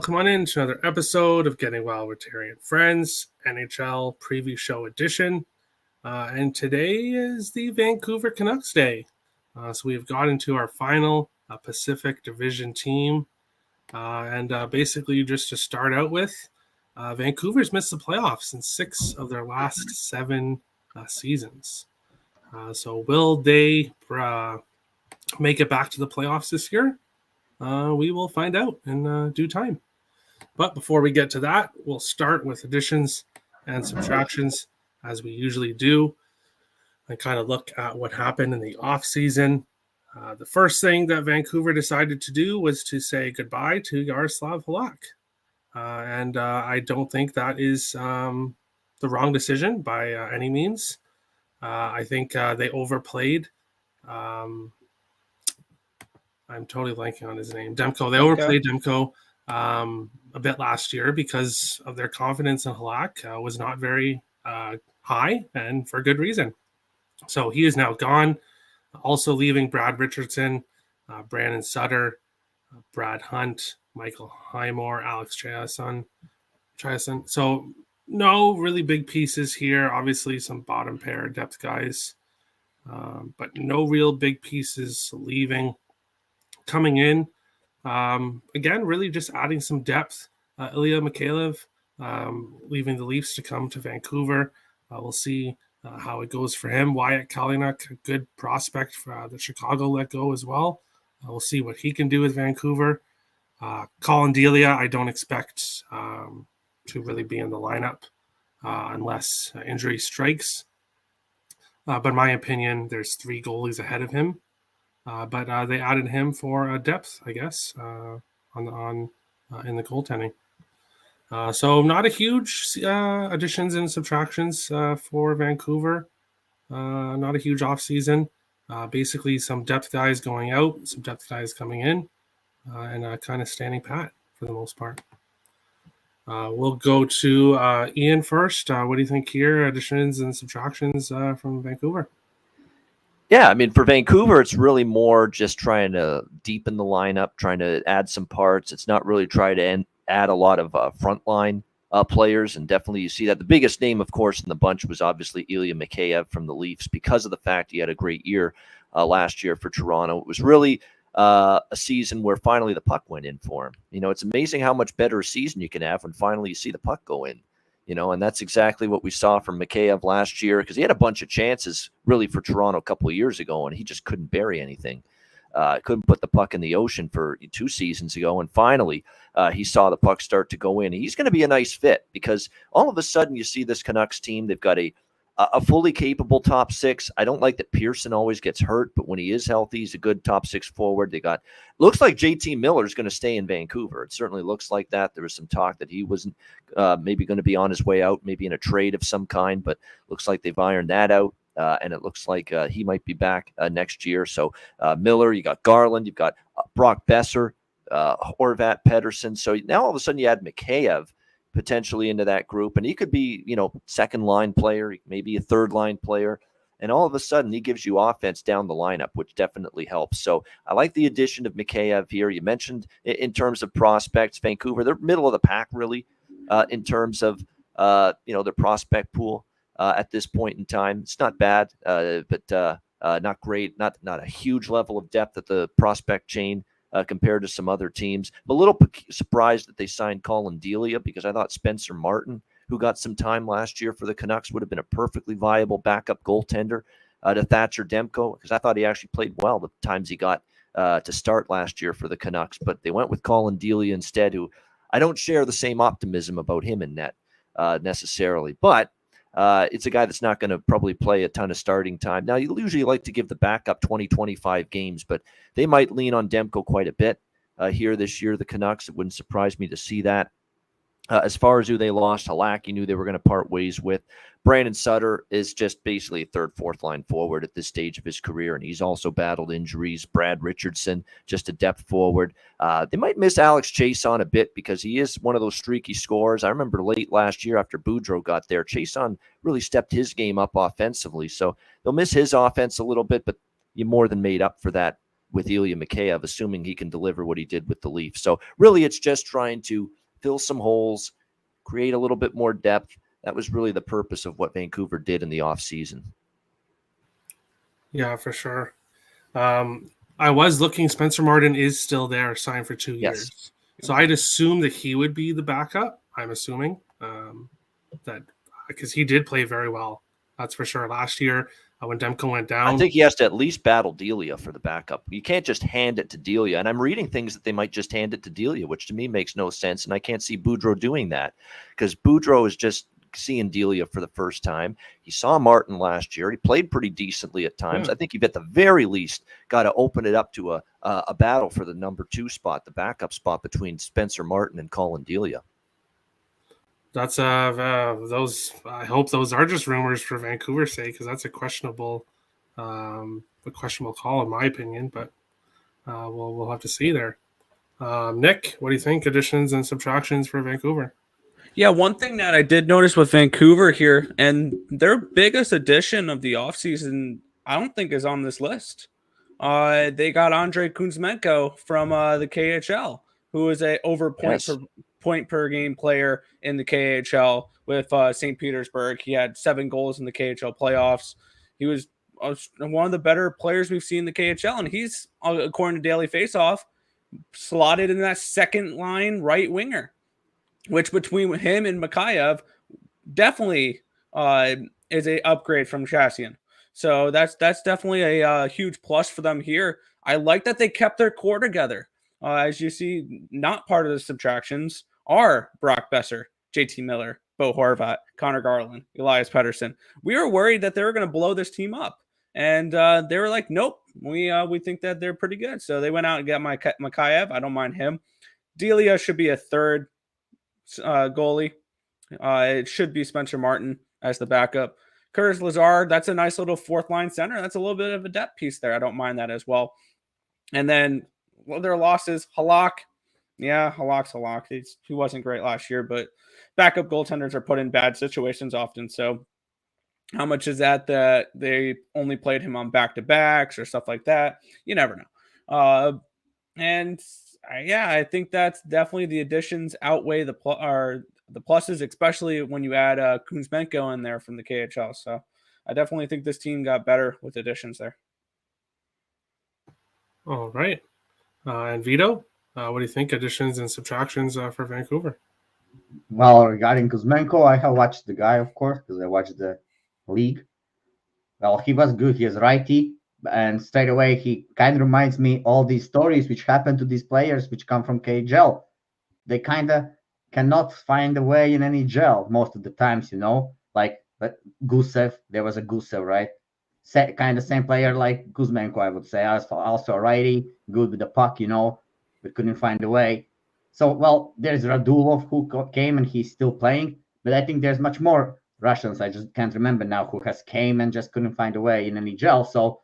welcome on in to another episode of Getting Well with Terry and Friends, NHL Preview Show Edition. And today is the Vancouver Canucks Day. So we've got into our final Pacific Division team. Basically, just to start out with, Vancouver's missed the playoffs in 6 of their last 7 seasons. So will they make it back to the playoffs this year? We will find out in due time. But before we get to that, we'll start with additions and subtractions, as we usually do, and kind of look at what happened in the offseason. The first thing that Vancouver decided to do was to say goodbye to Yaroslav Halak. I don't think that is the wrong decision by any means. I think they overplayed. I'm totally blanking on his name. Demko. They overplayed Demko a bit last year because of their confidence in Halak was not very high, and for good reason. So he is now gone. Also leaving Brad Richardson, Brandon Sutter, Brad Hunt, Michael Highmore, Alex Chiasson. So no really big pieces here. Obviously some bottom pair depth guys, but no real big pieces leaving. Coming in, again, really just adding some depth. Ilya Mikheyev leaving the Leafs to come to Vancouver. We'll see how it goes for him. Wyatt Kalynuk, a good prospect for the Chicago let go as well. We'll see what he can do with Vancouver. Colin Delia, I don't expect to really be in the lineup unless injury strikes. But in my opinion, there's 3 goalies ahead of him. But they added him for depth, I guess, in the goaltending. So not a huge additions and subtractions for Vancouver. Not a huge offseason. Basically, some depth guys going out, some depth guys coming in, and kind of standing pat for the most part. We'll go to Ian first. What do you think here? Additions and subtractions from Vancouver? Yeah, I mean, for Vancouver, it's really more just trying to deepen the lineup, trying to add some parts. It's not really trying to add a lot of frontline players, and definitely you see that. The biggest name, of course, in the bunch was obviously Ilya Mikheyev from the Leafs because of the fact he had a great year last year for Toronto. It was really a season where finally the puck went in for him. You know, it's amazing how much better a season you can have when finally you see the puck go in. You know, and that's exactly what we saw from Mikheyev last year, because he had a bunch of chances really for Toronto a couple of years ago, and he just couldn't bury anything. Couldn't put the puck in the ocean for 2 seasons ago, and finally he saw the puck start to go in. He's going to be a nice fit because all of a sudden you see this Canucks team, they've got a fully capable top 6. I don't like that Pearson always gets hurt, but when he is healthy, he's a good top 6 forward. Looks like JT Miller is going to stay in Vancouver. It certainly looks like that. There was some talk that he wasn't maybe going to be on his way out, maybe in a trade of some kind, but looks like they've ironed that out. And it looks like he might be back next year. So Miller, you got Garland, you've got Brock Besser, Horvat, Pettersson. So now all of a sudden you add Mikheyev potentially into that group, and he could be, second line player, maybe a third line player, and all of a sudden he gives you offense down the lineup, which definitely helps. So I like the addition of Mikheyev here. You mentioned in terms of prospects, Vancouver, they're middle of the pack really in terms of their prospect pool at this point in time. It's not bad, but not great, not a huge level of depth at the prospect chain. Compared to some other teams. I'm a little surprised that they signed Colin Delia, because I thought Spencer Martin, who got some time last year for the Canucks, would have been a perfectly viable backup goaltender to Thatcher Demko, because I thought he actually played well the times he got to start last year for the Canucks. But they went with Colin Delia instead, who I don't share the same optimism about him in net necessarily. But it's a guy that's not going to probably play a ton of starting time. Now, you usually like to give the backup 20, 25 games, but they might lean on Demko quite a bit here this year, the Canucks. It wouldn't surprise me to see that. As far as who they lost, Halak, you knew they were going to part ways with. Brandon Sutter is just basically a third, fourth line forward at this stage of his career, and he's also battled injuries. Brad Richardson, just a depth forward. They might miss Alex Chiasson a bit because he is one of those streaky scorers. I remember late last year after Boudreau got there, Chiasson really stepped his game up offensively. So they'll miss his offense a little bit, but you more than made up for that with Ilya Mikheyev, assuming he can deliver what he did with the Leafs. So really, it's just trying to fill some holes, create a little bit more depth. That was really the purpose of what Vancouver did in the offseason. Yeah, for sure. I was looking. Spencer Martin is still there, signed for 2 years. Yes. So I'd assume that he would be the backup. I'm assuming that because he did play very well. That's for sure. Last year when Demko went down, I think he has to at least battle Delia for the backup. You can't just hand it to Delia. And I'm reading things that they might just hand it to Delia, which to me makes no sense. And I can't see Boudreau doing that because Boudreau is just seeing Delia for the first time. He saw Martin last year. He played pretty decently at times. Yeah. I think you've at the very least got to open it up to a battle for the number 2 spot, the backup spot between Spencer Martin and Colin Delia. That's those. I hope those are just rumors for Vancouver's sake, because that's a questionable call in my opinion. But we'll have to see there. Nick, what do you think? Additions and subtractions for Vancouver? Yeah, one thing that I did notice with Vancouver here, and their biggest addition of the offseason, I don't think is on this list. They got Andrei Kuzmenko from the KHL, who is a over point per game player in the KHL with St. Petersburg. He had 7 goals in the KHL playoffs. He was one of the better players we've seen in the KHL, and he's, according to Daily Faceoff, slotted in that second line right winger, which between him and Mikheyev definitely is a upgrade from Chassian. So that's definitely a huge plus for them here. I like that they kept their core together. As you see, not part of the subtractions are Brock Besser, JT Miller, Bo Horvat, Connor Garland, Elias Pettersson. We were worried that they were going to blow this team up. And they were like, nope, we think that they're pretty good. So they went out and got Mikheyev. I don't mind him. Delia should be a third goalie. It should be Spencer Martin as the backup. Curtis Lazar, that's a nice little fourth line center. That's a little bit of a depth piece there. I don't mind that as well. And then their losses, Halak. Yeah, Halak's Halak. He wasn't great last year, but backup goaltenders are put in bad situations often. So how much is that they only played him on back-to-backs or stuff like that? You never know. I think that's definitely the additions outweigh the pluses, especially when you add Kuzmenko in there from the KHL. So I definitely think this team got better with additions there. All right. And Vito, what do you think? Additions and subtractions for Vancouver? Well, regarding Kuzmenko, I have watched the guy, of course, because I watched the league. Well, he was good. He is righty. And straight away, he kind of reminds me all these stories which happen to these players which come from KHL. They kind of cannot find a way in any gel most of the times, like Gusev. There was a Gusev, right? Kind of same player like Kuzmenko, I would say. Also a righty, good with the puck, but couldn't find a way. So, well, there's Radulov who came and he's still playing, but I think there's much more Russians. I just can't remember now who has came and just couldn't find a way in any gel. So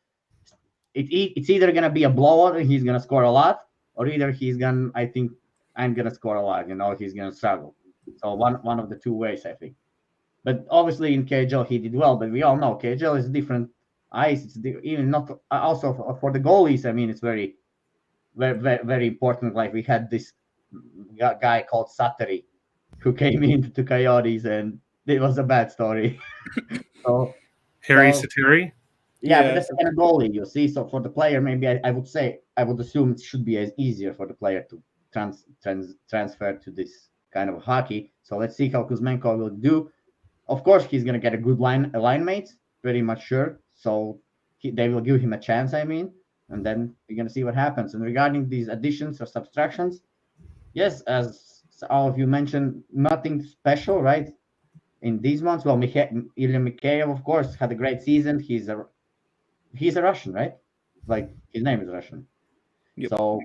it's either going to be a blowout and he's going to score a lot, or either he's going to, I think I'm going to score a lot, he's going to struggle. So one of the two ways, I think. But obviously in KHL he did well, but we all know KHL is different ice. It's even not also for the goalies. I mean, it's very, very, very, very important. Like we had this guy called Sattari who came into Coyotes, and it was a bad story. Harry Sattari? Yeah, but that's the kind of goalie, you see. So for the player, maybe I would assume it should be as easier for the player to transfer to this kind of hockey. So let's see how Kuzmenko will do. Of course, he's going to get a good line mates, pretty much sure. So they will give him a chance, and then we're going to see what happens. And regarding these additions or subtractions, yes, as all of you mentioned, nothing special, right? In these months, well, Ilya Mikheyev, of course, had a great season. He's a Russian, right? Like his name is Russian. Yep. So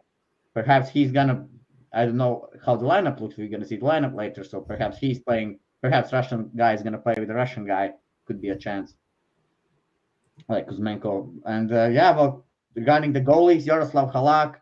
perhaps he's gonna. I don't know how the lineup looks. We're gonna see the lineup later. So perhaps he's playing. Perhaps Russian guy is gonna play with the Russian guy. Could be a chance. Like Kuzmenko. And well, regarding the goalies, Yaroslav Halak.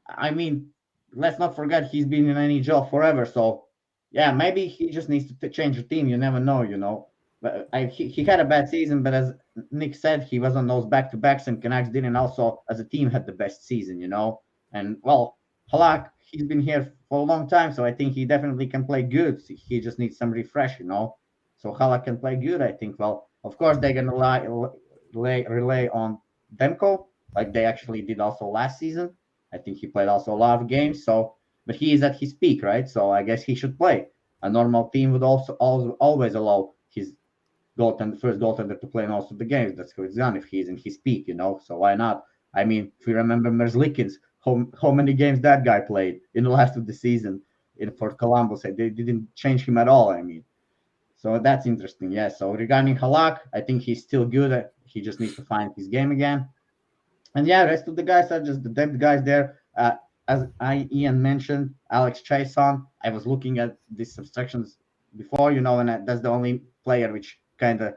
I mean, let's not forget he's been in NHL forever. So yeah, maybe he just needs to change the team. You never know, But he had a bad season, but as Nick said, he was on those back-to-backs, and Canucks didn't also, as a team, had the best season, you know. And well, Halak, he's been here for a long time, so I think he definitely can play good. He just needs some refresh, you know. So Halak can play good, I think. Well, of course, they're gonna rely on Demko, like they actually did also last season. I think he played also a lot of games. So, but he is at his peak, right? So I guess he should play. A normal team would also always allow his first goaltender to play most of the games. That's how it's done if he's in his peak, you know. So why not? I mean, if you remember Merzlikins, how many games that guy played in the last of the season for Columbus, they didn't change him at all. I mean, so that's interesting. Yeah. So regarding Halak, I think he's still good. He just needs to find his game again. And yeah, rest of the guys are just the depth guys there. As Ian mentioned, Alex Chason. I was looking at these subtractions before, you know, and that's the only player which kind of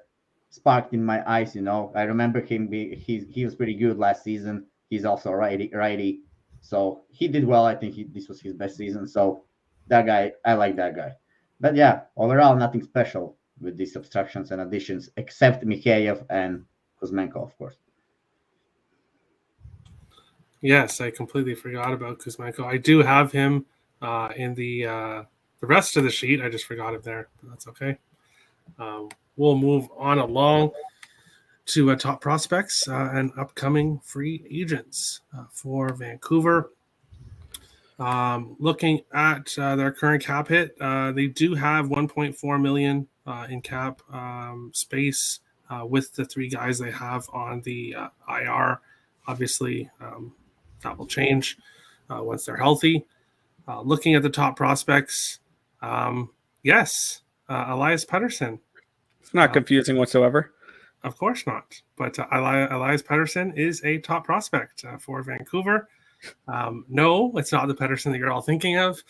sparked in my eyes. You know, I remember him. He was pretty good last season. He's also righty, so he did well. I think this was his best season. So that guy, I like that guy. But yeah, overall, nothing special with these subtractions and additions except Mikheyev and Kuzmenko, of course. Yes, I completely forgot about Kuzmenko. I do have him in the rest of the sheet. I just forgot him there, but that's okay. We'll move on along to top prospects and upcoming free agents for Vancouver. Looking at their current cap hit, they do have 1.4 million in cap space with the three guys they have on the IR. Obviously, that will change once they're healthy. Looking at the top prospects, yes, Elias Pettersson. It's not confusing whatsoever. Of course not. But Elias Pettersson is a top prospect for Vancouver. No, it's not the Pettersson that you're all thinking of.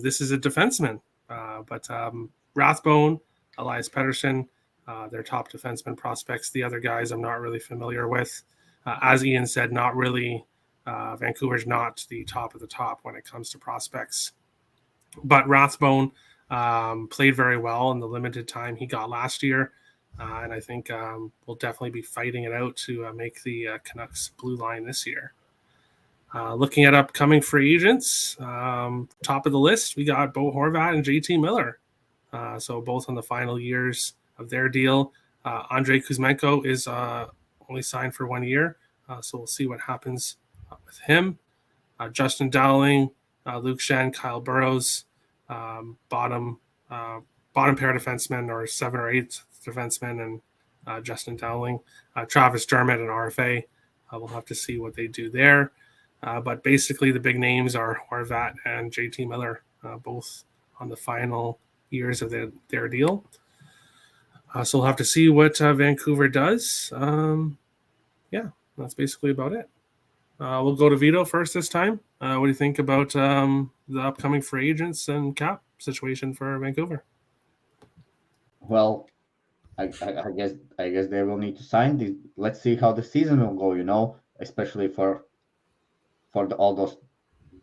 This is a defenseman. But Rathbone, Elias Pettersson, they're top defenseman prospects. The other guys I'm not really familiar with. As Ian said, not really. Vancouver's not the top of the top when it comes to prospects. But Rathbone played very well in the limited time he got last year. And I think we'll definitely be fighting it out to make the Canucks blue line this year. Looking at upcoming free agents, top of the list, we got Bo Horvat and JT Miller. So both on the final years of their deal. Andrei Kuzmenko is only signed for 1 year. So we'll see what happens with him. Justin Dowling, Luke Shen, Kyle Burrows, bottom pair defensemen or 7th or 8th defensemen, and Justin Dowling, Travis Dermott, and RFA. We'll have to see what they do there. But basically, the big names are Horvat and JT Miller, both on the final years of their deal. So we'll have to see what Vancouver does. Yeah, that's basically about it. We'll go to Vito first this time. What do you think about the upcoming free agents and cap situation for Vancouver? Well, I guess they will need to sign these. Let's see how the season will go. You know, especially for all those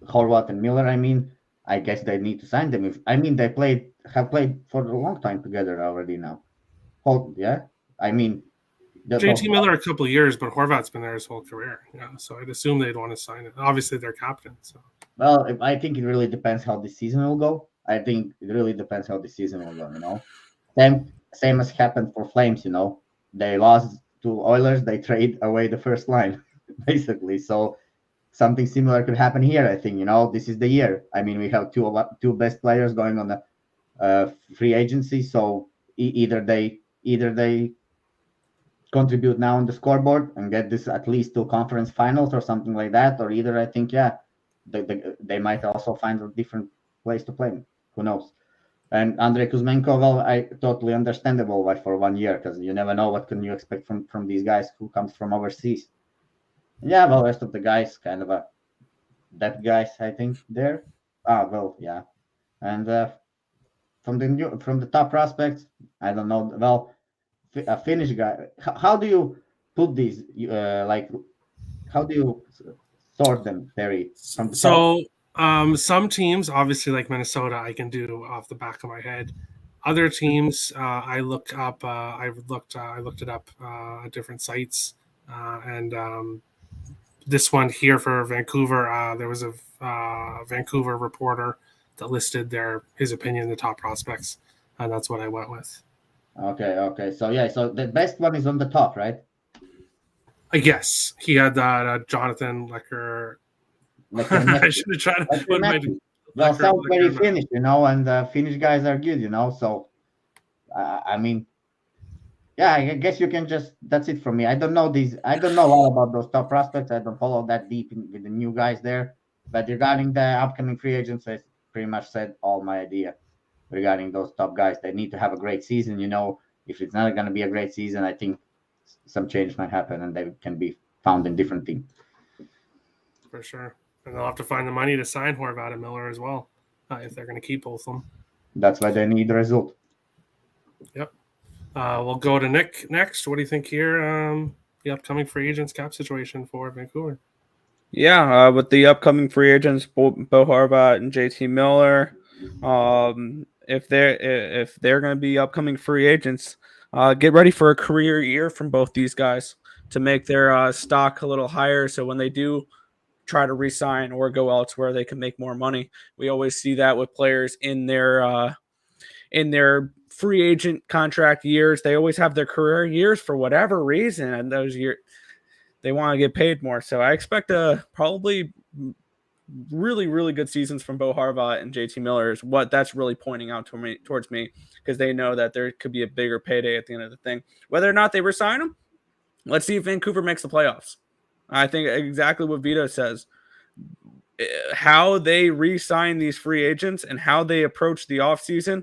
Horvat and Miller. I mean, I guess they need to sign them. They have played for a long time together already now. Yeah, I mean, JT Miller a couple of years, but Horvat's been there his whole career. Yeah, so I'd assume they'd want to sign it. Obviously, they're captain. So. Well, I think it really depends how the season will go. I think it really depends how the season will go. You know, same as happened for Flames. You know, they lost to Oilers. They trade away the first line, basically. So something similar could happen here. I think, you know, this is the year. I mean, we have two best players going on the free agency. So either they contribute now on the scoreboard and get this at least to conference finals or something like that, or either I think they might also find a different place to play. Who knows? And Andrei Kuzmenko, well, I totally understandable why for 1 year, because you never know what can you expect from these guys who comes from overseas. Yeah, well, rest of the guys kind of a depth guys, I think there. Well, yeah, and from the top prospects, I don't know. Well, a Finnish guy. How do you put these? How do you sort them, Terry? So some teams, obviously like Minnesota, I can do off the back of my head. Other teams, I looked it up at different sites, and this one here for Vancouver, there was a Vancouver reporter that listed his opinion, the top prospects, and that's what I went with. Okay. So yeah, so the best one is on the top, right? I guess he had that Jonathan Lecker. I should have tried to put my. Well, sounds very Finnish, and Finnish guys are good, So, I mean, yeah, I guess you can that's it from me. I don't know a lot about those top prospects. I don't follow that deep with the new guys there. But regarding the upcoming free agents, I pretty much said all my idea regarding those top guys. They need to have a great season, If it's not going to be a great season, I think some change might happen and they can be found in different teams. For sure. And they'll have to find the money to sign Horvat and Miller as well, if they're going to keep both of them. That's why they need the result. Yep. We'll go to Nick next. What do you think here? The upcoming free agents cap situation for Vancouver. Yeah, with the upcoming free agents, Bo Horvat and JT Miller, if they're going to be upcoming free agents, get ready for a career year from both these guys to make their stock a little higher. So when they do try to re-sign or go elsewhere, they can make more money. We always see that with players in their free agent contract years. They always have their career years for whatever reason, and those years they want to get paid more. So I expect probably really, really good seasons from Bo Horvat and JT Miller is what that's really pointing out towards me, because they know that there could be a bigger payday at the end of the thing. Whether or not they resign them, let's see if Vancouver makes the playoffs. I think exactly what Vito says. How they re-sign these free agents and how they approach the offseason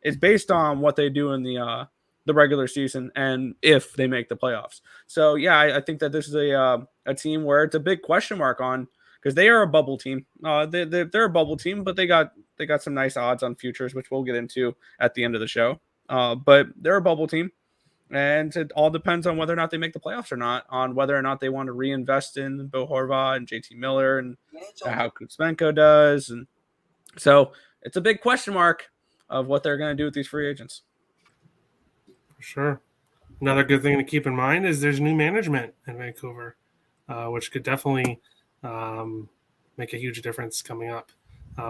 is based on what they do in the regular season and if they make the playoffs. So, yeah, I think that this is a team where it's a big question mark on, because they are a bubble team. They're a bubble team, but they got some nice odds on futures, which we'll get into at the end of the show. But they're a bubble team. And it all depends on whether or not they make the playoffs or not, on whether or not they want to reinvest in Bo Horvat and JT Miller and how Kuzmenko does. And so it's a big question mark of what they're going to do with these free agents. For sure. Another good thing to keep in mind is there's new management in Vancouver, which could definitely make a huge difference coming up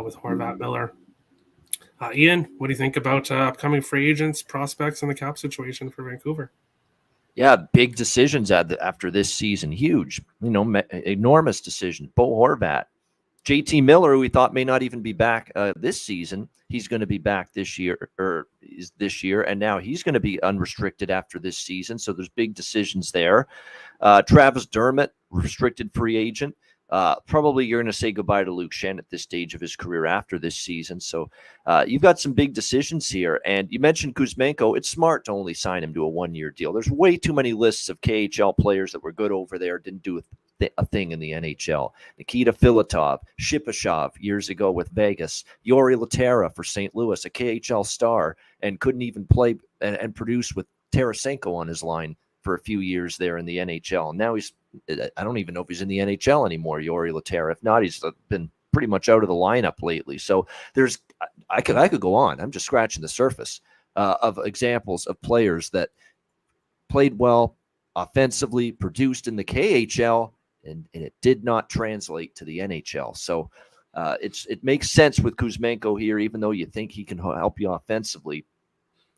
with Horvat, Miller. Ian, what do you think about upcoming free agents, prospects, and the cap situation for Vancouver? Yeah, big decisions after this season. Huge, enormous decision. Bo Horvat, JT Miller, who we thought may not even be back this season. He's going to be back this year, and now he's going to be unrestricted after this season. So there's big decisions there. Travis Dermott, restricted free agent. Probably you're going to say goodbye to Luke Schenn at this stage of his career after this season. So you've got some big decisions here. And you mentioned Kuzmenko. It's smart to only sign him to a one-year deal. There's way too many lists of KHL players that were good over there, didn't do a thing in the NHL. Nikita Filatov, Shipashov years ago with Vegas, Yori Laterra for St. Louis, a KHL star, and couldn't even play and produce with Tarasenko on his line for a few years there in the NHL. And now I don't even know if he's in the NHL anymore, Yori Laterra. If not, he's been pretty much out of the lineup lately. So I could go on. I'm just scratching the surface of examples of players that played well offensively, produced in the KHL, and it did not translate to the NHL. So it makes sense with Kuzmenko here, even though you think he can help you offensively.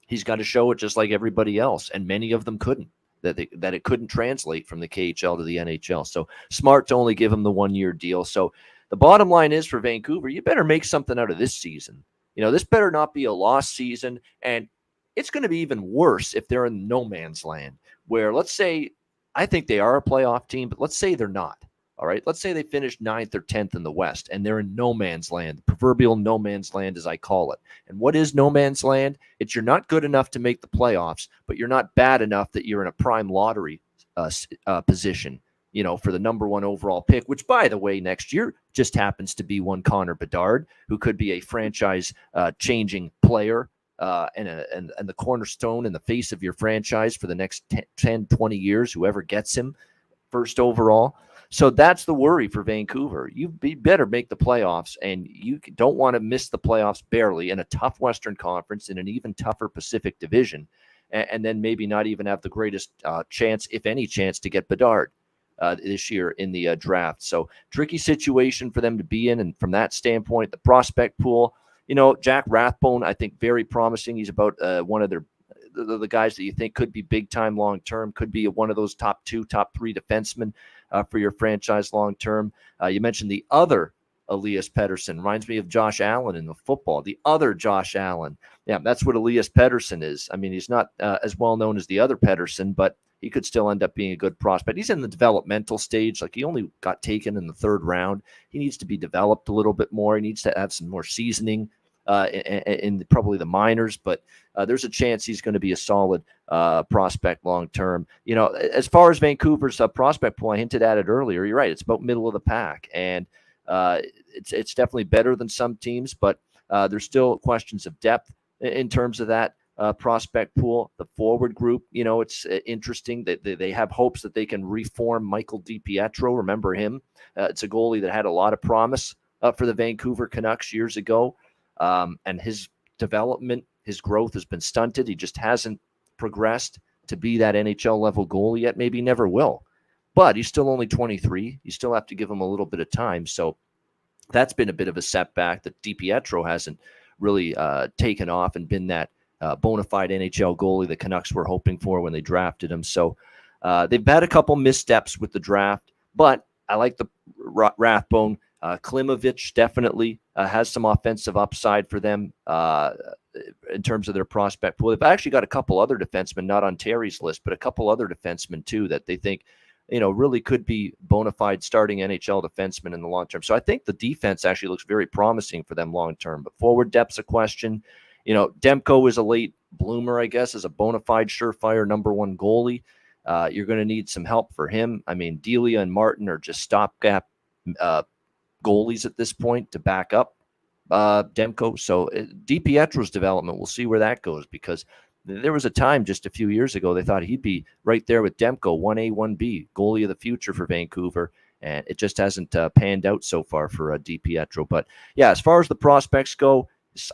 He's got to show it just like everybody else, and many of them couldn't. That it couldn't translate from the KHL to the NHL. So smart to only give him the one-year deal. So the bottom line is for Vancouver, you better make something out of this season. This better not be a lost season. And it's going to be even worse if they're in no man's land, where let's say, I think they are a playoff team, but let's say they're not. All right. Let's say they finish 9th or 10th in the West and they're in no man's land, the proverbial no man's land, as I call it. And what is no man's land? It's you're not good enough to make the playoffs, but you're not bad enough that you're in a prime lottery position, for the number 1 overall pick, which, by the way, next year just happens to be one Connor Bedard, who could be a franchise changing player and the cornerstone and the face of your franchise for the next 10, 20 years, whoever gets him first overall. So that's the worry for Vancouver. You better make the playoffs, and you don't want to miss the playoffs barely in a tough Western Conference, in an even tougher Pacific Division, and then maybe not even have the greatest chance, if any chance, to get Bedard this year in the draft. So tricky situation for them to be in. And from that standpoint, the prospect pool, Jack Rathbone, I think very promising. He's about one of the guys that you think could be big time long term, could be one of those top 2, top 3 defensemen for your franchise long term. You mentioned the other Elias Pettersson, reminds me of Josh Allen in the football. The other Josh Allen, yeah, that's what Elias Pettersson is. I mean, he's not as well known as the other Pettersson, but he could still end up being a good prospect. He's in the developmental stage. Like, he only got taken in the 3rd round. He needs to be developed a little bit more. He needs to have some more seasoning in probably the minors, but there's a chance he's going to be a solid prospect long term. As far as Vancouver's prospect pool, I hinted at it earlier. You're right; it's about middle of the pack, and it's definitely better than some teams, but there's still questions of depth in terms of that prospect pool. The forward group, it's interesting that they have hopes that they can reform Michael DiPietro. Remember him? It's a goalie that had a lot of promise for the Vancouver Canucks years ago. And his development, his growth has been stunted. He just hasn't progressed to be that NHL level goalie yet. Maybe never will. But he's still only 23. You still have to give him a little bit of time. So that's been a bit of a setback, that DiPietro hasn't really taken off and been that bona fide NHL goalie the Canucks were hoping for when they drafted him. So they've had a couple missteps with the draft, but I like the Rathbone. Klimovich definitely has some offensive upside for them in terms of their prospect pool. They've actually got a couple other defensemen, not on Terry's list, but a couple other defensemen too that they think, really could be bona fide starting NHL defensemen in the long term. So I think the defense actually looks very promising for them long term. But forward depth's a question. Demko is a late bloomer, I guess, as a bona fide surefire number 1 goalie. You're going to need some help for him. I mean, Delia and Martin are just stopgap goalies at this point to back up Demko. So DiPietro's development, we'll see where that goes, because there was a time just a few years ago they thought he'd be right there with Demko, 1A, 1B, goalie of the future for Vancouver, and it just hasn't panned out so far for DiPietro. But yeah, as far as the prospects go,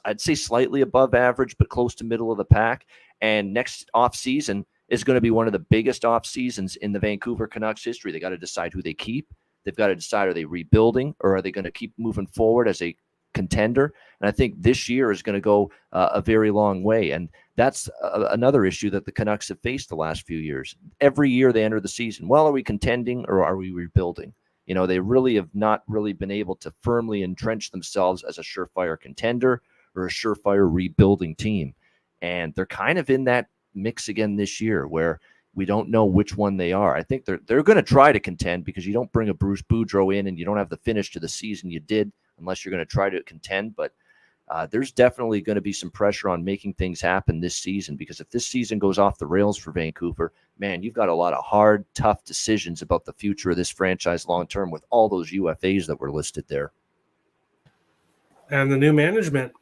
I'd say slightly above average, but close to middle of the pack. And next offseason is going to be one of the biggest off seasons in the Vancouver Canucks history. They got to decide who they keep. They've got to decide, are they rebuilding, or are they going to keep moving forward as a contender? And I think this year is going to go a very long way. And that's another issue that the Canucks have faced the last few years. Every year they enter the season, well, are we contending or are we rebuilding? They really have not really been able to firmly entrench themselves as a surefire contender or a surefire rebuilding team. And they're kind of in that mix again this year, where we don't know which one they are. I think they're going to try to contend, because you don't bring a Bruce Boudreau in and you don't have the finish to the season you did unless you're going to try to contend. But there's definitely going to be some pressure on making things happen this season, because if this season goes off the rails for Vancouver, man, you've got a lot of hard, tough decisions about the future of this franchise long term with all those UFAs that were listed there. And the new management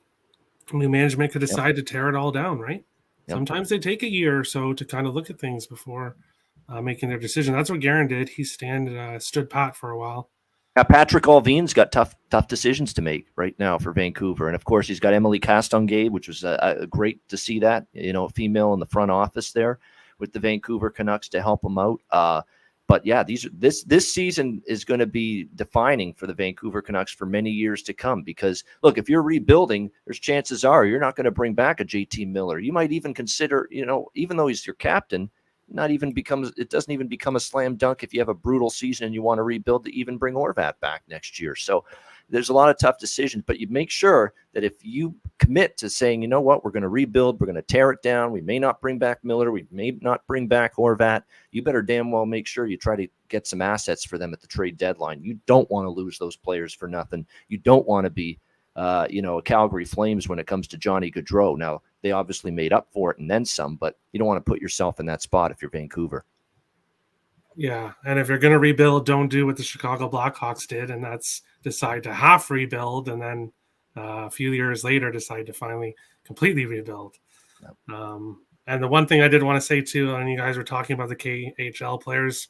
could decide to tear it all down, right? Yep. Sometimes they take a year or so to kind of look at things before making their decision. That's what Guerin did. He stood pat for a while. Patrick Allvin's got tough decisions to make right now for Vancouver. And, of course, he's got Emily Castonguay, which was great to see that, a female in the front office there with the Vancouver Canucks to help him out. But, yeah, this season is going to be defining for the Vancouver Canucks for many years to come, because, look, if you're rebuilding, there's chances are you're not going to bring back a JT Miller. You might even consider, even though he's your captain, it doesn't even become a slam dunk if you have a brutal season and you want to rebuild to even bring Horvat back next year. So there's a lot of tough decisions, but you make sure that if you commit to saying, you know what, we're going to rebuild, we're going to tear it down, we may not bring back Miller, we may not bring back Horvat, you better damn well make sure you try to get some assets for them at the trade deadline. You don't want to lose those players for nothing. You don't want to be a Calgary Flames when it comes to Johnny Gaudreau. Now, they obviously made up for it and then some, but you don't want to put yourself in that spot if you're Vancouver. Yeah, and if you're going to rebuild, don't do what the Chicago Blackhawks did, and that's decide to half rebuild, and then a few years later decide to finally completely rebuild. Yep. And the one thing I did want to say too, and you guys were talking about the KHL players,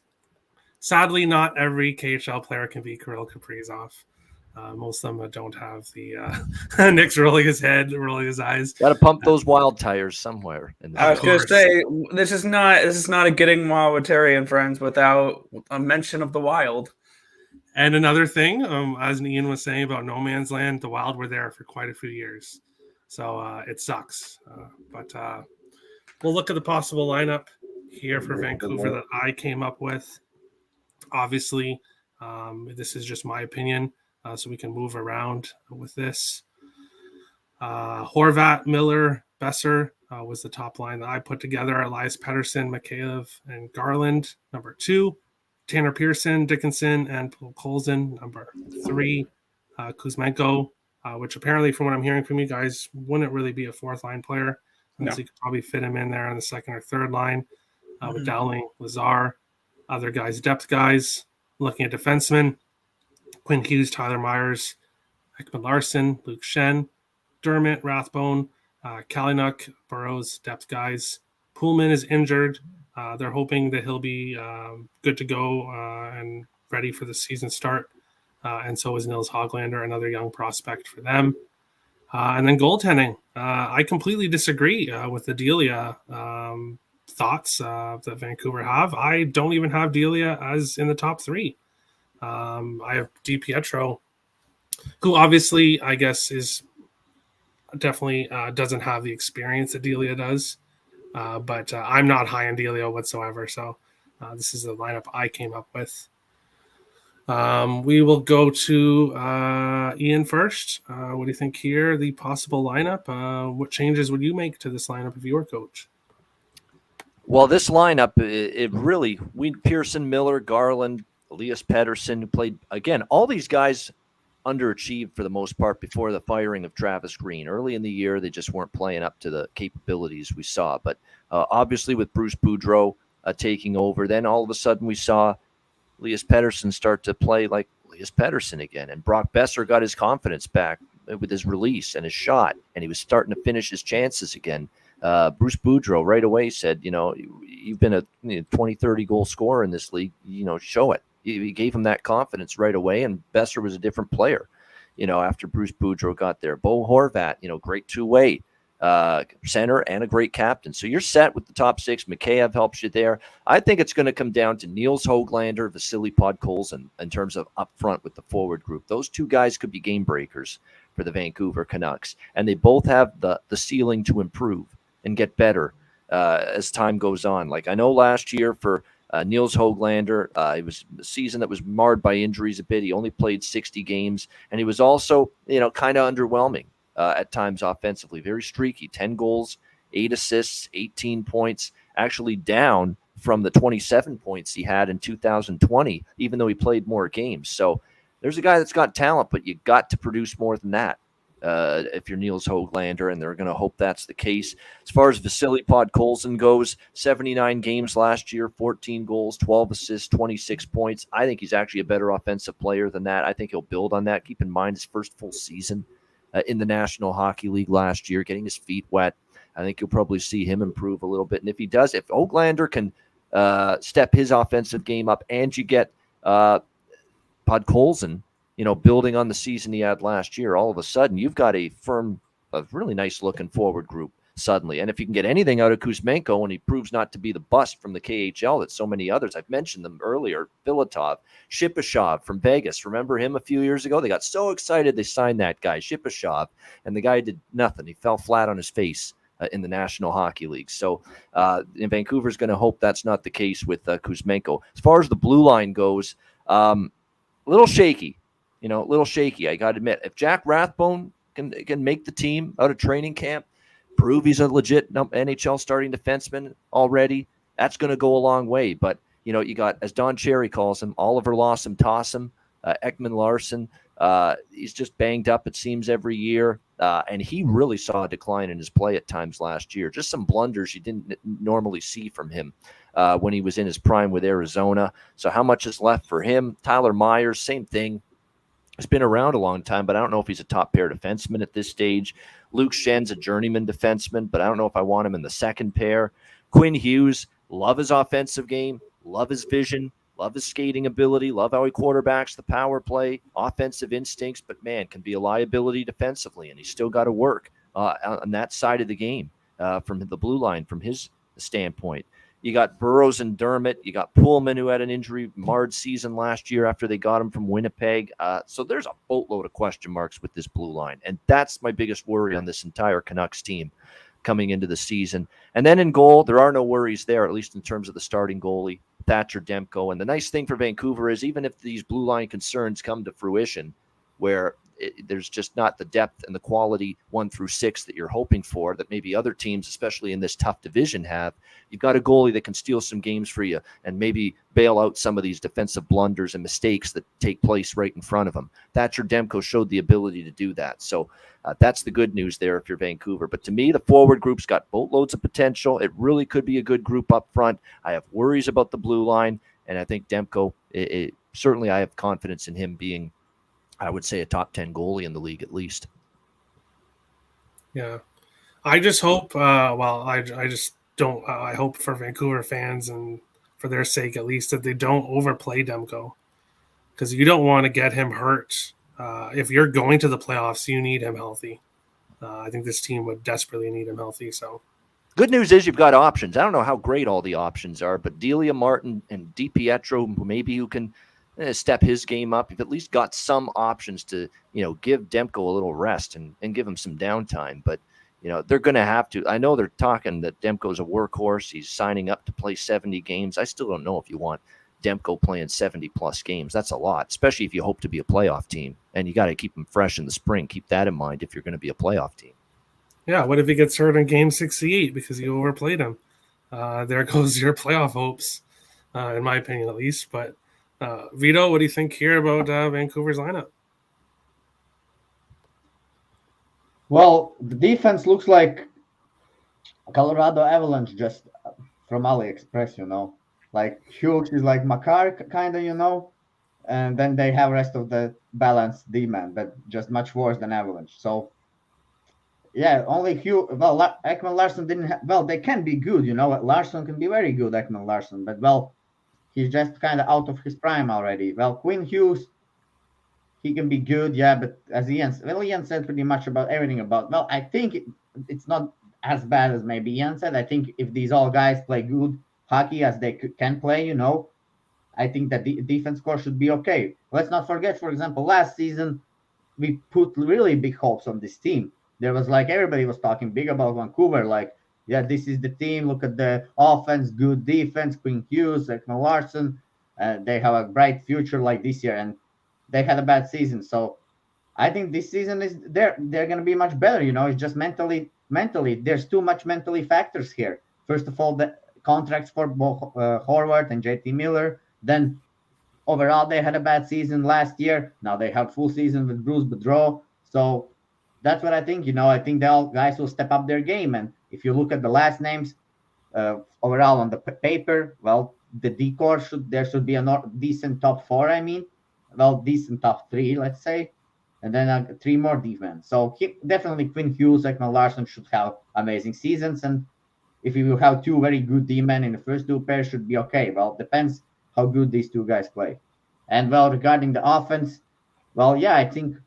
sadly, not every KHL player can be Kirill Kaprizov. Most of them don't have the Nick's rolling his head, rolling his eyes. Got to pump those wild tires somewhere. I was going to say, this is not a Getting Wild with Terry and Friends without a mention of the Wild. And another thing, as Ian was saying about No Man's Land, the Wild were there for quite a few years. So it sucks. But we'll look at the possible lineup here for Vancouver that I came up with. Obviously, this is just my opinion, so we can move around with this. Horvat, Miller, Besser was the top line that I put together. Elias Pettersson, Mikheyev, and Garland, number 2. Tanner Pearson, Dickinson, and Colson, number 3. Kuzmenko, which apparently, from what I'm hearing from you guys, wouldn't really be a fourth-line player. So you could probably fit him in there on the second or third line with Dowling, Lazar, other guys, depth guys. Looking at defensemen, Quinn Hughes, Tyler Myers, Ekman Larson, Luke Shen, Dermott, Rathbone, Kalynuk, Burrows, depth guys. Pullman is injured. They're hoping that he'll be good to go and ready for the season start. And so is Nils Hoglander, another young prospect for them. And then goaltending. I completely disagree with the Delia thoughts that Vancouver have. I don't even have Delia as in the top 3. I have DiPietro, who obviously, I guess, is definitely doesn't have the experience that Delia does. But I'm not high on Delia whatsoever. So this is the lineup I came up with. We will go to Ian first. What do you think here? The possible lineup. What changes would you make to this lineup if you were coach? Well, this lineup, it really, Pearson, Miller, Garland, Elias Pettersson, who played, again, all these guys underachieved for the most part before the firing of Travis Green. Early in the year, they just weren't playing up to the capabilities we saw. But obviously with Bruce Boudreau taking over, then all of a sudden we saw Elias Pettersson start to play like Elias Pettersson again. And Brock Besser got his confidence back with his release and his shot, and he was starting to finish his chances again. Bruce Boudreau right away said, you've been a 20, 30 goal scorer in this league, show it. He gave him that confidence right away, and Besser was a different player, after Bruce Boudreau got there. Bo Horvat, great two-way center and a great captain. So you're set with the top 6. Mikheyev helps you there. I think it's going to come down to Nils Hoglander, Vasily Podkolzin in terms of up front with the forward group. Those two guys could be game breakers for the Vancouver Canucks, and they both have the ceiling to improve and get better as time goes on. Like I know last year for Nils Hoglander, it was a season that was marred by injuries a bit. He only played 60 games, and he was also, kind of underwhelming at times offensively. Very streaky, 10 goals, 8 assists, 18 points, actually down from the 27 points he had in 2020, even though he played more games. So there's a guy that's got talent, but you got to produce more than that. If you're Nils Hoglander, and they're going to hope that's the case. As far as Vasily Podkolzin goes, 79 games last year, 14 goals, 12 assists, 26 points. I think he's actually a better offensive player than that. I think he'll build on that. Keep in mind his first full season in the National Hockey League last year, getting his feet wet. I think you'll probably see him improve a little bit. And if he does, if Hoglander can step his offensive game up, and you get Podkolzin, building on the season he had last year, all of a sudden you've got a really nice looking forward group suddenly. And if you can get anything out of Kuzmenko, and he proves not to be the bust from the KHL that so many others, I've mentioned them earlier, Filatov, Shipashov from Vegas. Remember him a few years ago? They got so excited they signed that guy, Shipashov, and the guy did nothing. He fell flat on his face in the National Hockey League. So Vancouver's going to hope that's not the case with Kuzmenko. As far as the blue line goes, a little shaky. A little shaky, I got to admit. If Jack Rathbone can make the team out of training camp, prove he's a legit NHL starting defenseman already, that's going to go a long way. But, you got, as Don Cherry calls him, Oliver Lawson, Tossum, Ekman Larson. He's just banged up, it seems, every year. And he really saw a decline in his play at times last year. Just some blunders you didn't normally see from him when he was in his prime with Arizona. So how much is left for him? Tyler Myers, same thing. He's been around a long time, but I don't know if he's a top pair defenseman at this stage. Luke Shen's a journeyman defenseman, but I don't know if I want him in the second pair. Quinn Hughes, love his offensive game, love his vision, Love his skating ability, love how he quarterbacks the power play, offensive instincts, but man, can be a liability defensively, and he's still got to work on that side of the game from the blue line, from his standpoint. You got Burrows and Dermott. You got Pullman, who had an injury-marred season last year after they got him from Winnipeg. So there's a boatload of question marks with this blue line, and that's my biggest worry on this entire Canucks team coming into the season. And then in goal, there are no worries there, at least in terms of the starting goalie, Thatcher Demko. And the nice thing for Vancouver is even if these blue line concerns come to fruition, where there's just not the depth and the quality 1 through 6 that you're hoping for, that maybe other teams, especially in this tough division, have. You've got a goalie that can steal some games for you and maybe bail out some of these defensive blunders and mistakes that take place right in front of him. Thatcher Demko showed the ability to do that. So that's the good news there if you're Vancouver. But to me, the forward group's got boatloads of potential. It really could be a good group up front. I have worries about the blue line, and I think Demko, certainly I have confidence in him being, I would say, a top 10 goalie in the league at least. Yeah. I just hope, I just don't, I hope for Vancouver fans and for their sake at least, that they don't overplay Demko, because you don't want to get him hurt. If you're going to the playoffs, you need him healthy. I think this team would desperately need him healthy. So good news is you've got options. I don't know how great all the options are, but Delia Martin and DiPietro, maybe who can step his game up. You've at least got some options to, give Demko a little rest and give him some downtime. But, they're going to have to. I know they're talking that Demko's a workhorse. He's signing up to play 70 games. I still don't know if you want Demko playing 70-plus games. That's a lot, especially if you hope to be a playoff team. And you got to keep him fresh in the spring. Keep that in mind if you're going to be a playoff team. Yeah, what if he gets hurt in Game 68 because you overplayed him? There goes your playoff hopes, in my opinion at least. But Vito, what do you think here about Vancouver's lineup? Well, the defense looks like Colorado Avalanche just from AliExpress, Like Hughes is like Makar kind of, and then they have rest of the balanced D-man, but just much worse than Avalanche. So yeah, only Hughes. Well, Ekman Larsson didn't have. Well, they can be good, Larsson can be very good, Ekman Larsson, but he's just kind of out of his prime already. Well, Quinn Hughes, he can be good, yeah, but as Ian said pretty much about everything about. Well, I think it's not as bad as maybe Ian said. I think if these all guys play good hockey as they can play, I think that the defense score should be okay. Let's not forget, for example, last season we put really big hopes on this team. There was everybody was talking big about Vancouver, yeah, this is the team. Look at the offense, good defense, Quinn Hughes, Ekman Larsson. They have a bright future like this year, and they had a bad season. So I think this season is they're going to be much better. It's just mentally, there's too much mentally factors here. First of all, the contracts for both Horvath and JT Miller. Then overall, they had a bad season last year. Now they have full season with Bruce Boudreau. So that's what I think. I think the all guys will step up their game. And if you look at the last names overall on the paper, well, the decor there should be a decent top 4. I mean, decent top 3, let's say, and then 3 more defense. So definitely Quinn Hughes, Ekman Larsson should have amazing seasons. And if you have 2 very good D-men in the first 2 pairs, should be okay. Well, depends how good these 2 guys play. And regarding the offense, yeah, I think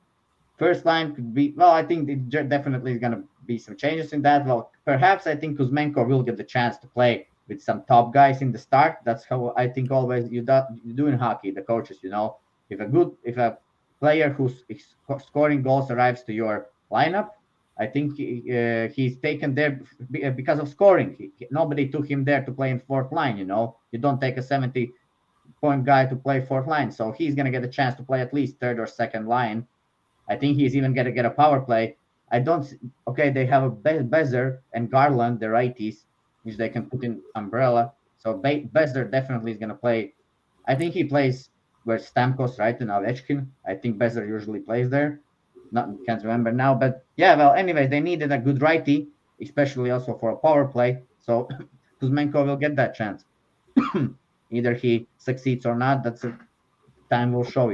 first line could be, I think it definitely is going to be some changes in that. Well, perhaps I think Kuzmenko will get the chance to play with some top guys in the start. That's how I think always you do in hockey, the coaches, if a player who's scoring goals arrives to your lineup, I think he's taken there because of scoring. Nobody took him there to play in fourth line, You don't take a 70-point guy to play fourth line. So he's going to get a chance to play at least third or second line. I think he's even going to get a power play. They have a Bezer and Garland, the righties, which they can put in umbrella. So Bezer definitely is going to play. I think he plays where Stamkos, right, and Ovechkin. I think Bezer usually plays there. Can't remember now. But yeah, anyways, they needed a good righty, especially also for a power play. So Kuzmenko will get that chance. Either he succeeds or not. That's a time will show,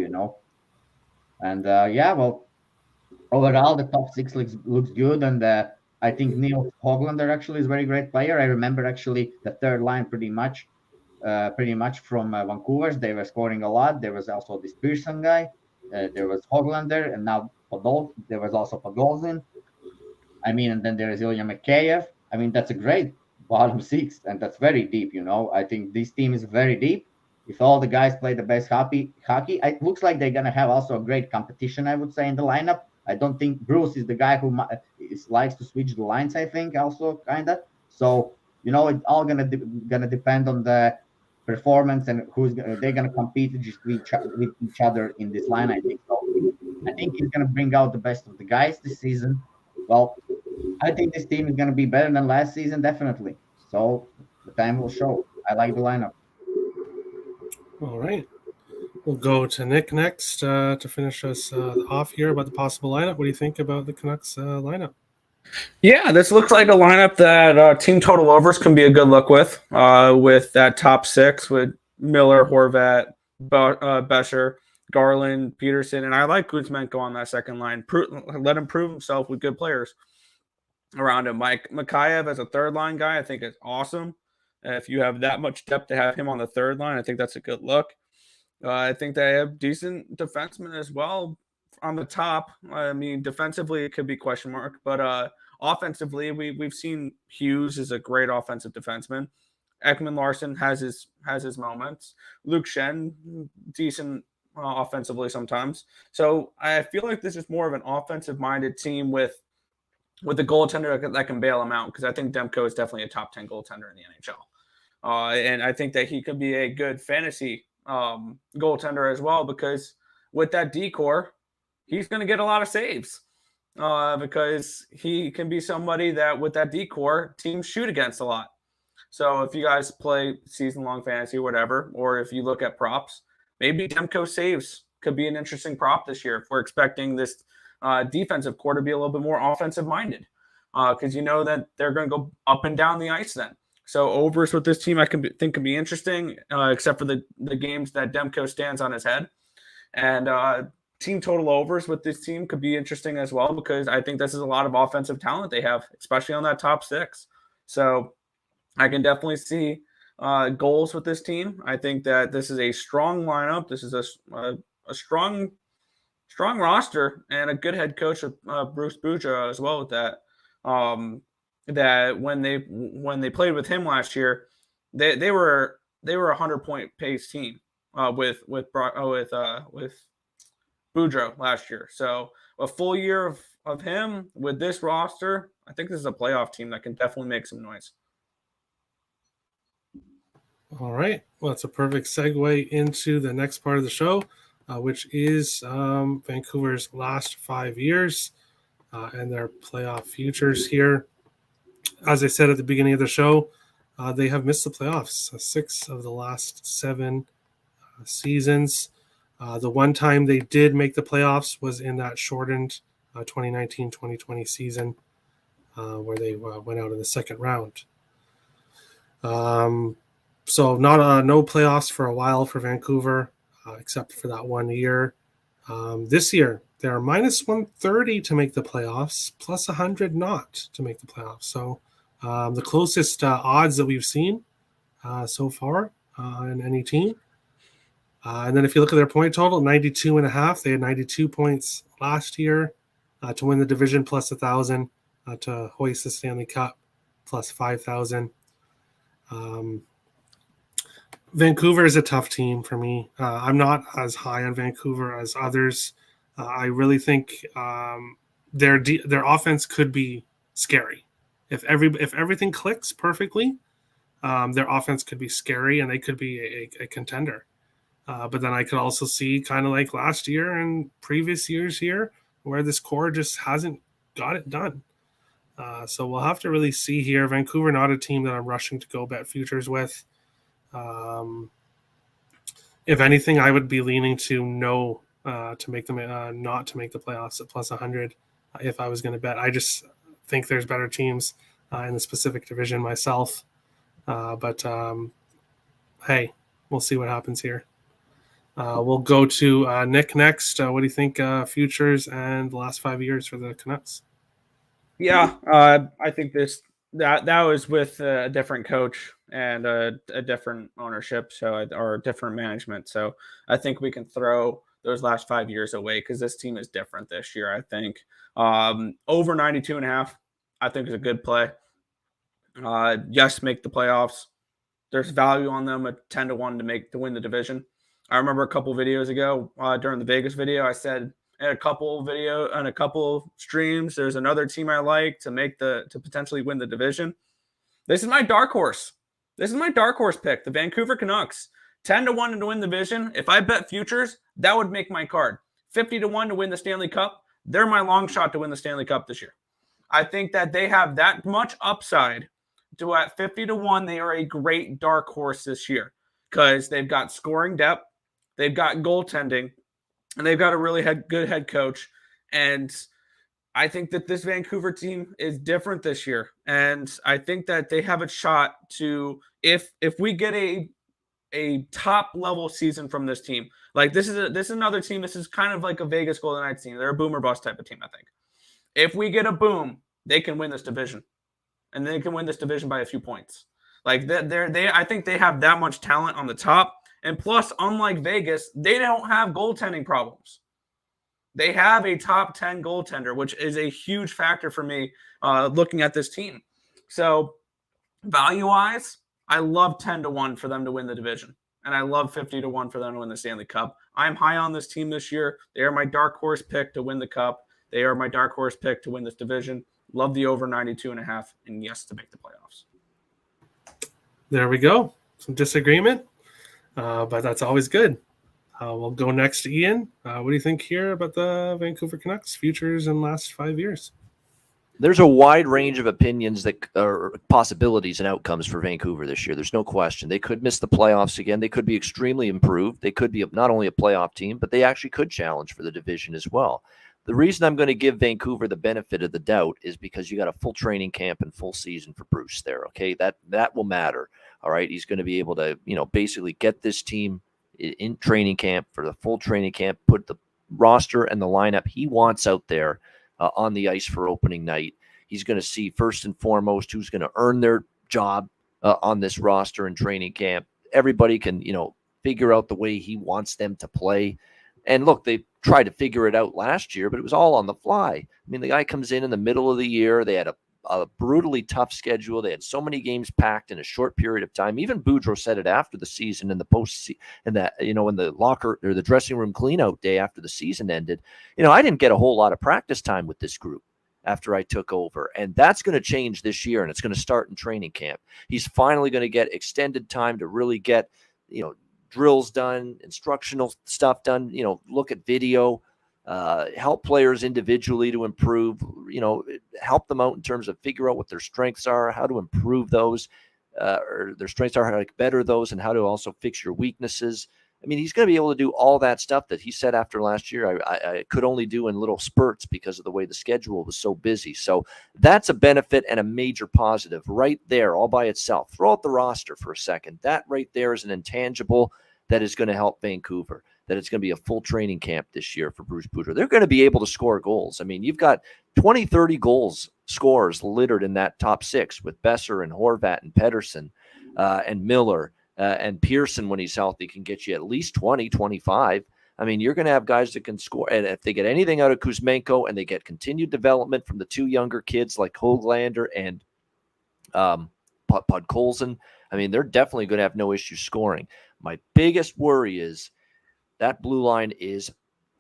And overall, the top 6 looks good. And I think Neil Hoglander actually is a very great player. I remember actually the third line pretty much. pretty much from Vancouver. They were scoring a lot. There was also this Pearson guy. There was Hoglander, and now there was also Podolzin. I mean, and then there is Ilya Mikheyev. I mean, that's a great bottom six, and that's very deep. I think this team is very deep. If all the guys play the best hockey, it looks like they're gonna have also a great competition. I would say in the lineup. I don't think Bruce is the guy who likes to switch the lines. I think also kinda. So it's all gonna depend on the performance and they're gonna compete just with each other in this line. I think so. I think he's gonna bring out the best of the guys this season. Well, I think this team is going to be better than last season, definitely. So the time will show. I like the lineup. All right. We'll go to Nick next to finish us off here about the possible lineup. What do you think about the Canucks lineup? Yeah, this looks like a lineup that team total overs can be a good look with that top six with Miller, Horvat, Bescher, Garland, Peterson, and I like Kuzmenko on that second line. Let him prove himself with good players around him. Mike Mikheyev as a third line guy, I think is awesome. If you have that much depth to have him on the third line, I think that's a good look. I think they have decent defensemen as well on the top. I mean, defensively it could be question mark, but offensively we've seen Hughes is a great offensive defenseman. Ekman Larson has his moments. Luke Shen, decent offensively sometimes. So I feel like this is more of an offensive-minded team with a goaltender that can bail him out, because I think Demko is definitely a top 10 goaltender in the NHL. And I think that he could be a good fantasy goaltender as well, because with that D-core, he's going to get a lot of saves because he can be somebody that with that D-core, teams shoot against a lot. So if you guys play season-long fantasy or whatever, or if you look at props, maybe Demko saves could be an interesting prop this year if we're expecting this defensive core to be a little bit more offensive-minded, because that they're going to go up and down the ice then. So overs with this team I think can be interesting, except for the games that Demko stands on his head. And team total overs with this team could be interesting as well, because I think this is a lot of offensive talent they have, especially on that top six. So I can definitely see goals with this team. I think that this is a strong lineup. This is a strong roster and a good head coach with Bruce Boudreau as well with that. That when they played with him last year, they were a 100-point pace team with Boudreau last year. So a full year of him with this roster, I think this is a playoff team that can definitely make some noise. All right. Well, it's a perfect segue into the next part of the show, which is Vancouver's last 5 years and their playoff futures here. As I said at the beginning of the show, they have missed the playoffs 6 of the last 7 seasons. The one time they did make the playoffs was in that shortened 2019-2020 season where they went out in the second round. So no playoffs for a while for Vancouver, except for that 1 year. This year, they're minus 130 to make the playoffs, plus 100 not to make the playoffs. So the closest odds that we've seen so far in any team. And then if you look at their point total, 92.5. They had 92 points last year to win the division, plus 1,000 to hoist the Stanley Cup, plus 5,000. Vancouver is a tough team for me. I'm not as high on Vancouver as others. I really think their offense could be scary. If everything clicks perfectly, their offense could be scary and they could be a contender. But then I could also see kind of like last year and previous years here where this core just hasn't got it done. So we'll have to really see here. Vancouver, not a team that I'm rushing to go bet futures with. If anything, I would be leaning to no to make them not to make the playoffs at plus 100 if I was going to bet. I just think there's better teams in the specific division myself. But hey, we'll see what happens here. We'll go to Nick next. What do you think futures and the last 5 years for the Canucks? Yeah, I think that was with a different coach and a different ownership, or different management. So I think we can throw those last 5 years away because this team is different this year. I think over 92.5, I think is a good play. Yes, make the playoffs. There's value on them at 10-1 to win the division. I remember a couple videos ago during the Vegas video, I said in a couple streams, there's another team I like to potentially win the division. This is my dark horse. This is my dark horse pick, the Vancouver Canucks. 10-1 to win the division. If I bet futures, that would make my card. 50-1 to win the Stanley Cup. They're my long shot to win the Stanley Cup this year. I think that they have that much upside to at 50-1. They are a great dark horse this year because they've got scoring depth, they've got goaltending, and they've got a really good head coach. And I think that this Vancouver team is different this year. And I think that they have a shot to, if we get a top level season from this team, like this is another team. This is kind of like a Vegas Golden Knights team. They're a boomer bust type of team, I think. If we get a boom, they can win this division. And they can win this division by a few points. Like I think they have that much talent on the top. And plus, unlike Vegas, they don't have goaltending problems. They have a top 10 goaltender, which is a huge factor for me looking at this team. So value-wise, I love 10-1 for them to win the division. And I love 50-1 for them to win the Stanley Cup. I'm high on this team this year. They are my dark horse pick to win the Cup. They are my dark horse pick to win this division. Love the over 92.5, and yes, to make the playoffs. There we go. Some disagreement, but that's always good. We'll go next to Ian. What do you think here about the Vancouver Canucks futures in the last 5 years? There's a wide range of opinions that are possibilities and outcomes for Vancouver this year. There's no question. They could miss the playoffs again. They could be extremely improved. They could be not only a playoff team, but they actually could challenge for the division as well. The reason I'm going to give Vancouver the benefit of the doubt is because you got a full training camp and full season for Bruce there. Okay, that will matter. All right, he's going to be able to, basically get this team in training camp for the full training camp, put the roster and the lineup he wants out there on the ice for opening night. He's going to see first and foremost who's going to earn their job on this roster in training camp. Everybody can, figure out the way he wants them to play. And look, they tried to figure it out last year, but it was all on the fly. I mean, the guy comes in the middle of the year. They had a brutally tough schedule. They had so many games packed in a short period of time. Even Boudreau said it after the season in the post, in that, in the locker or the dressing room cleanout day after the season ended. I didn't get a whole lot of practice time with this group after I took over. And that's going to change this year, and it's going to start in training camp. He's finally going to get extended time to really get, drills done, instructional stuff done, look at video, help players individually to improve, help them out in terms of figure out what their strengths are, how to improve those, or their strengths are, how to better those, and how to also fix your weaknesses. I mean, he's going to be able to do all that stuff that he said after last year I could only do in little spurts because of the way the schedule was so busy. So that's a benefit and a major positive right there all by itself. Throw out the roster for a second. That right there is an intangible that is going to help Vancouver, that it's going to be a full training camp this year for Bruce Boudreau. They're going to be able to score goals. I mean, you've got 20, 30 goals scorers littered in that top six with Besser and Horvat and Pettersson and Miller. And Pearson, when he's healthy, can get you at least 20, 25. I mean, you're going to have guys that can score. And if they get anything out of Kuzmenko and they get continued development from the two younger kids like Höglander and Podkolzin, I mean, they're definitely going to have no issue scoring. My biggest worry is that blue line is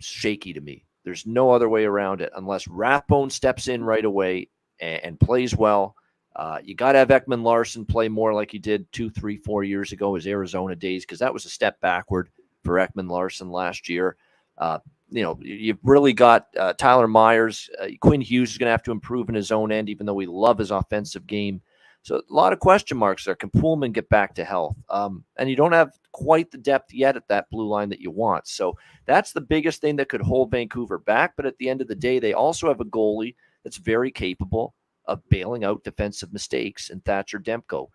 shaky to me. There's no other way around it unless Rathbone steps in right away and plays well. You got to have Ekman Larsson play more like he did 2, 3, 4 years ago, his Arizona days, because that was a step backward for Ekman Larsson last year. You've really got Tyler Myers. Quinn Hughes is going to have to improve in his own end, even though we love his offensive game. So a lot of question marks there. Can Pullman get back to health? And you don't have quite the depth yet at that blue line that you want. So that's the biggest thing that could hold Vancouver back. But at the end of the day, they also have a goalie that's very capable of bailing out defensive mistakes in Thatcher Demko.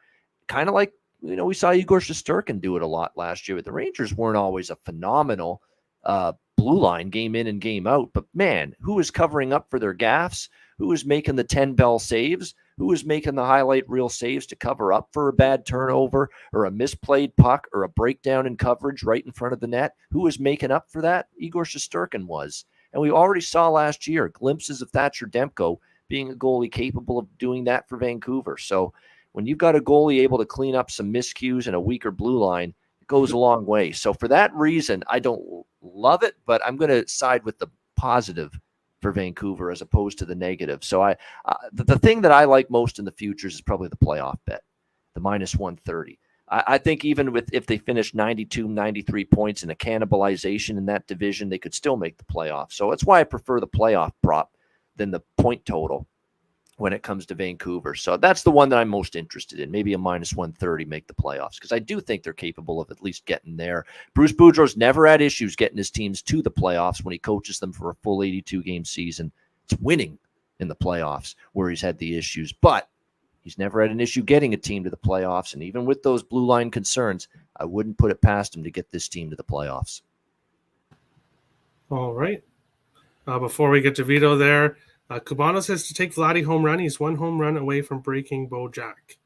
Kind of like, we saw Igor Shesterkin do it a lot last year. The Rangers weren't always a phenomenal blue line game in and game out. But, man, who is covering up for their gaffes? Who is making the 10 bell saves? Who is making the highlight reel saves to cover up for a bad turnover or a misplayed puck or a breakdown in coverage right in front of the net? Who was making up for that? Igor Shesterkin was. And we already saw last year glimpses of Thatcher Demko being a goalie capable of doing that for Vancouver. So when you've got a goalie able to clean up some miscues and a weaker blue line, it goes a long way. So for that reason, I don't love it, but I'm going to side with the positive for Vancouver as opposed to the negative. So the thing that I like most in the futures is probably the playoff bet, the minus 130. I think even if they finish 92, 93 points in a cannibalization in that division, they could still make the playoffs. So that's why I prefer the playoff prop than the point total when it comes to Vancouver. So that's the one that I'm most interested in. Maybe a minus 130 make the playoffs, because I do think they're capable of at least getting there. Bruce Boudreau's never had issues getting his teams to the playoffs when he coaches them for a full 82-game season. It's winning in the playoffs where he's had the issues, but he's never had an issue getting a team to the playoffs. And even with those blue line concerns, I wouldn't put it past him to get this team to the playoffs. All right. Before we get to Vito there, Cubanos has to take Vladdy home run. He's one home run away from breaking Bo Jack.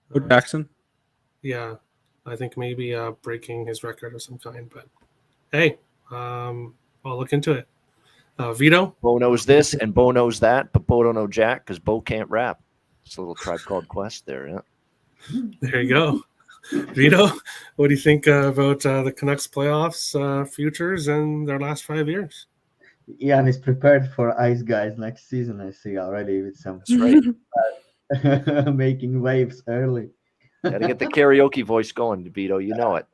Bo Jackson? Yeah. I think maybe breaking his record of some kind. But, hey, I'll look into it. Vito? Bo knows this and Bo knows that, but Bo don't know Jack because Bo can't rap. It's a little Tribe Called Quest there, yeah. There you go. Vito, what do you think about the Canucks playoffs futures and their last 5 years? Ian is prepared for Ice Guys next season, I see already, with some That's right. making waves early. Got to get the karaoke voice going, Vito. You know it.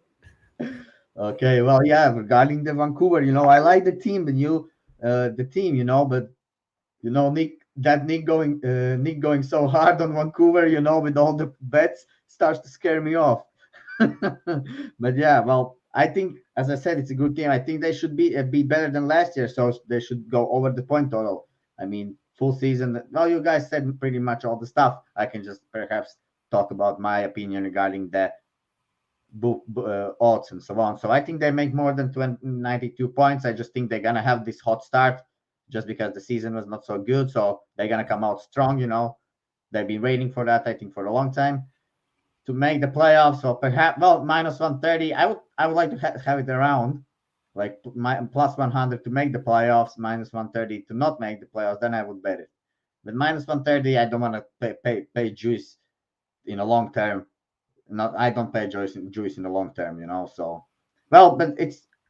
Okay, well, yeah, regarding the Vancouver, I like the team, the team, but Nick going so hard on Vancouver, with all the bets starts to scare me off. But yeah, well, I think, as I said, it's a good team. I think they should be better than last year, so they should go over the point total. I mean, full season. Well, you guys said pretty much all the stuff. I can just perhaps talk about my opinion regarding the odds and so on. So I think they make more than 92 points. I just think they're gonna have this hot start, just because the season was not so good. So they're gonna come out strong. They've been waiting for that, I think, for a long time, to make the playoffs. So perhaps, minus 130. I would like to have it around, like plus 100 to make the playoffs, minus 130 to not make the playoffs. Then I would bet it. But minus 130, I don't want to pay juice in the long term. I don't pay juice in the long term. So, but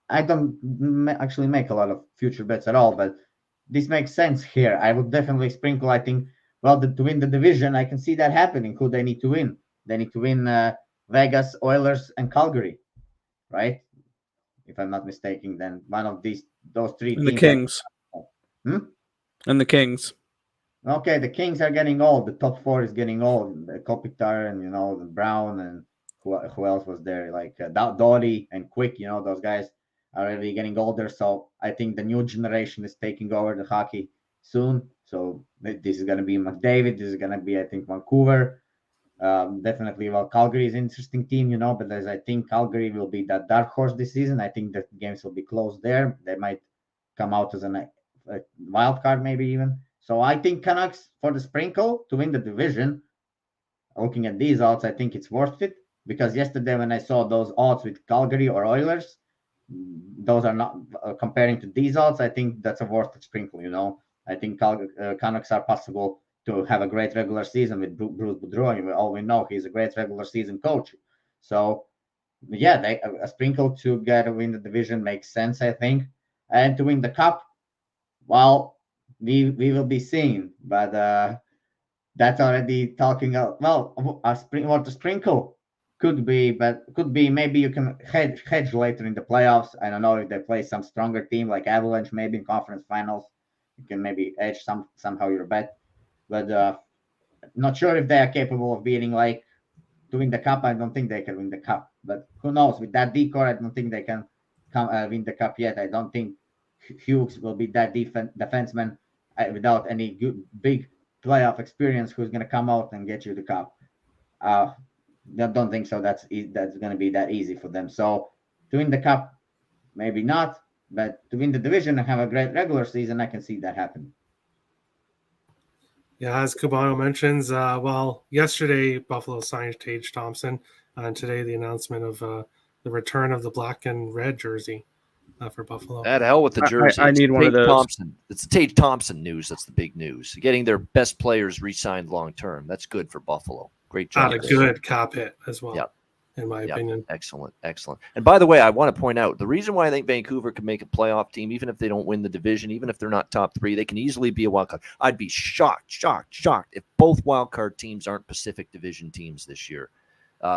I don't actually make a lot of future bets at all. But this makes sense here. I would definitely sprinkle. I think, to win the division, I can see that happening. Who they need to win? They need to win Vegas, Oilers, and Calgary, right? If I'm not mistaken, then one of those three and teams. The Kings. And the Kings. Okay, the Kings are getting old. The top four is getting old. Kopitar and the Brown and who else was there? Like Doughty and Quick. Those guys are already getting older. So I think the new generation is taking over the hockey soon. So this is going to be McDavid. This is going to be, I think, Vancouver. Definitely, Calgary is an interesting team, but as I think Calgary will be that dark horse this season. I think the games will be close there. They might come out as a wild card, maybe even. So I think Canucks for the sprinkle to win the division. Looking at these odds, I think it's worth it, because yesterday when I saw those odds with Calgary or Oilers, those are not comparing to these odds. I think that's a worth it sprinkle. I think Canucks are possible to have a great regular season with Bruce Boudreau. All we know, he's a great regular season coach. So yeah, a sprinkle to win the division makes sense, I think. And to win the cup, well, we will be seeing, but that's already talking out. What the sprinkle could be, maybe you can hedge later in the playoffs. I don't know if they play some stronger team like Avalanche, maybe in conference finals, you can maybe edge somehow your bet. But not sure if they are capable of beating, like, to win the cup. I don't think they can win the cup, but who knows? With that decor, I don't think they can win the cup yet. I don't think Hughes will be that defenseman without any good big playoff experience who's going to come out and get you the cup. I don't think so. That's going to be that easy for them. So to win the cup, maybe not, but to win the division and have a great regular season, I can see that happen. Yeah, as Cubano mentions, yesterday Buffalo signed Tage Thompson, and today the announcement of the return of the black and red jersey for Buffalo. At hell with the jersey. I need one of Tage those. Thompson. It's the Tage Thompson news. That's the big news. Getting their best players re-signed long term. That's good for Buffalo. Great job. Had a good cap hit as well, Yep. in my opinion. Excellent. And by the way, I want to point out the reason why I think Vancouver can make a playoff team, even if they don't win the division, even if they're not top 3, they can easily be a wild card. I'd be shocked if both wild card teams aren't Pacific Division teams this year.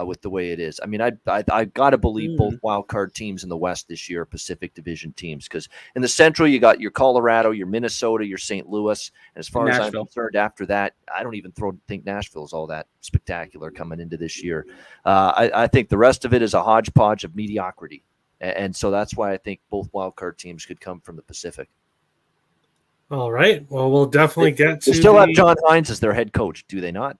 With the way it is, I mean, I got to believe both wild card teams in the West this year are Pacific Division teams, because in the Central you got your Colorado, your Minnesota, your St. Louis. And as far as I'm concerned, after that, I don't even think Nashville is all that spectacular coming into this year. I think the rest of it is a hodgepodge of mediocrity, and so that's why I think both wild card teams could come from the Pacific. All right. Well, we'll definitely get to. They still have John Hines as their head coach, do they not?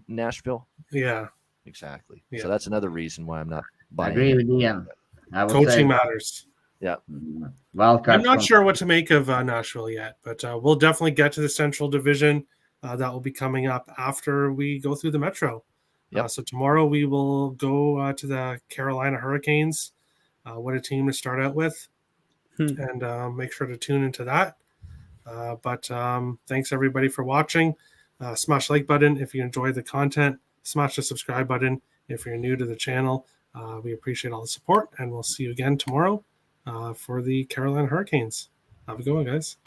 Nashville. Yeah. Exactly. Yeah. So that's another reason why I'm not buying. I agree with Ian. Coaching matters. Yeah. I'm not sure what to make of Nashville yet, but we'll definitely get to the Central Division. That will be coming up after we go through the Metro. Yep. So tomorrow we will go to the Carolina Hurricanes. What a team to start out with. And make sure to tune into that. But thanks everybody for watching. Smash the like button if you enjoyed the content. Smash the subscribe button if you're new to the channel. We appreciate all the support, and we'll see you again tomorrow for the Carolina Hurricanes. Have a good one, guys.